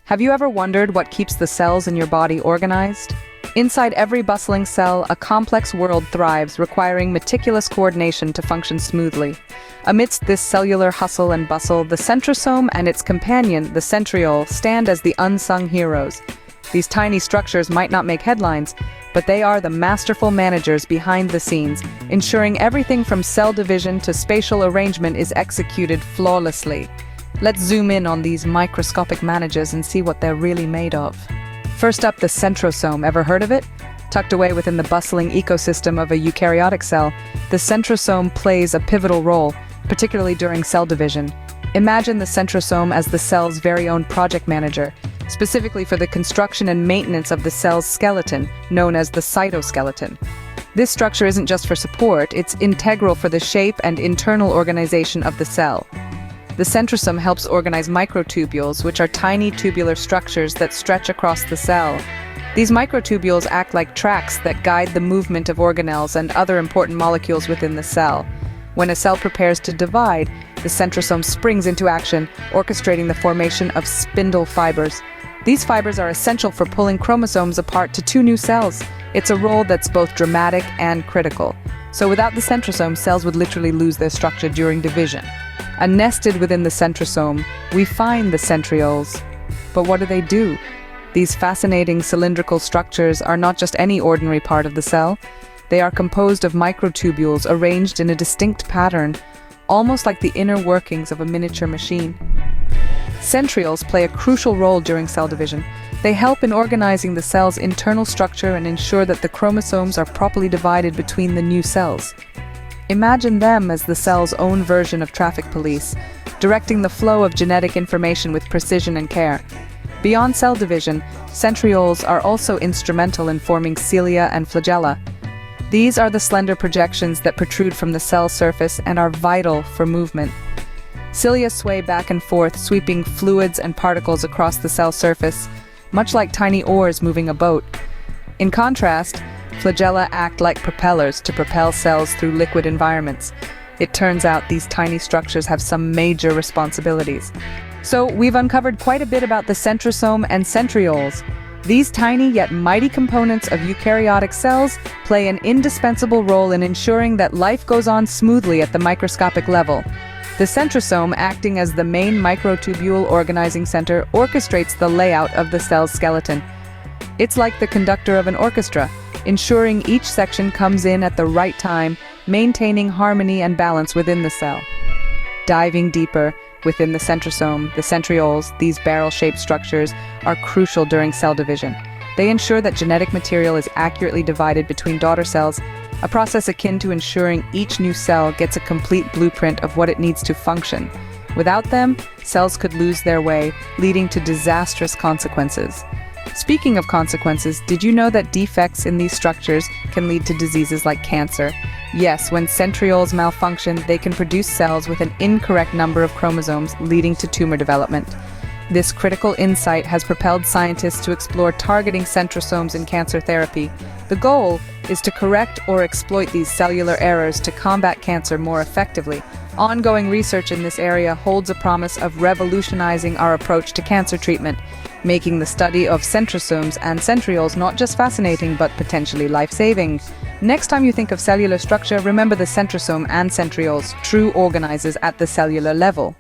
Have you ever wondered what keeps the cells in your body organized? Inside every bustling cell, a complex world thrives, requiring meticulous coordination to function smoothly. Amidst this cellular hustle and bustle, the centrosome and its companion, the centriole, stand as the unsung heroes. These tiny structures might not make headlines, but they are the masterful managers behind the scenes, ensuring everything from cell division to spatial arrangement is executed flawlessly. Let's zoom in on these microscopic managers and see what they're really made of. First up, the centrosome. Ever heard of it? Tucked away within the bustling ecosystem of a eukaryotic cell, the centrosome plays a pivotal role, particularly during cell division. Imagine the centrosome as the cell's very own project manager, specifically for the construction and maintenance of the cell's skeleton, known as the cytoskeleton. This structure isn't just for support, it's integral for the shape and internal organization of the cell. The centrosome helps organize microtubules, which are tiny tubular structures that stretch across the cell. These microtubules act like tracks that guide the movement of organelles and other important molecules within the cell. When a cell prepares to divide, the centrosome springs into action, orchestrating the formation of spindle fibers. These fibers are essential for pulling chromosomes apart to two new cells. It's a role that's both dramatic and critical. So without the centrosome, cells would literally lose their structure during division. And nested within the centrosome, we find the centrioles. But what do? These fascinating cylindrical structures are not just any ordinary part of the cell. They are composed of microtubules arranged in a distinct pattern, almost like the inner workings of a miniature machine. Centrioles play a crucial role during cell division. They help in organizing the cell's internal structure and ensure that the chromosomes are properly divided between the new cells. Imagine them as the cell's own version of traffic police, directing the flow of genetic information with precision and care. Beyond cell division, centrioles are also instrumental in forming cilia and flagella. These are the slender projections that protrude from the cell surface and are vital for movement. Cilia sway back and forth, sweeping fluids and particles across the cell surface, much like tiny oars moving a boat. In contrast, flagella act like propellers to propel cells through liquid environments. It turns out these tiny structures have some major responsibilities. So we've uncovered quite a bit about the centrosome and centrioles. These tiny yet mighty components of eukaryotic cells play an indispensable role in ensuring that life goes on smoothly at the microscopic level. The centrosome, acting as the main microtubule-organizing center, orchestrates the layout of the cell's skeleton. It's like the conductor of an orchestra, ensuring each section comes in at the right time, maintaining harmony and balance within the cell. Diving deeper within the centrosome, the centrioles, these barrel-shaped structures, are crucial during cell division. They ensure that genetic material is accurately divided between daughter cells, a process akin to ensuring each new cell gets a complete blueprint of what it needs to function. Without them, cells could lose their way, leading to disastrous consequences. Speaking of consequences, did you know that defects in these structures can lead to diseases like cancer? Yes, when centrioles malfunction, they can produce cells with an incorrect number of chromosomes, leading to tumor development. This critical insight has propelled scientists to explore targeting centrosomes in cancer therapy. The goal is to correct or exploit these cellular errors to combat cancer more effectively. Ongoing research in this area holds a promise of revolutionizing our approach to cancer treatment, making the study of centrosomes and centrioles not just fascinating but potentially life-saving. Next time you think of cellular structure, remember the centrosome and centrioles, true organizers at the cellular level.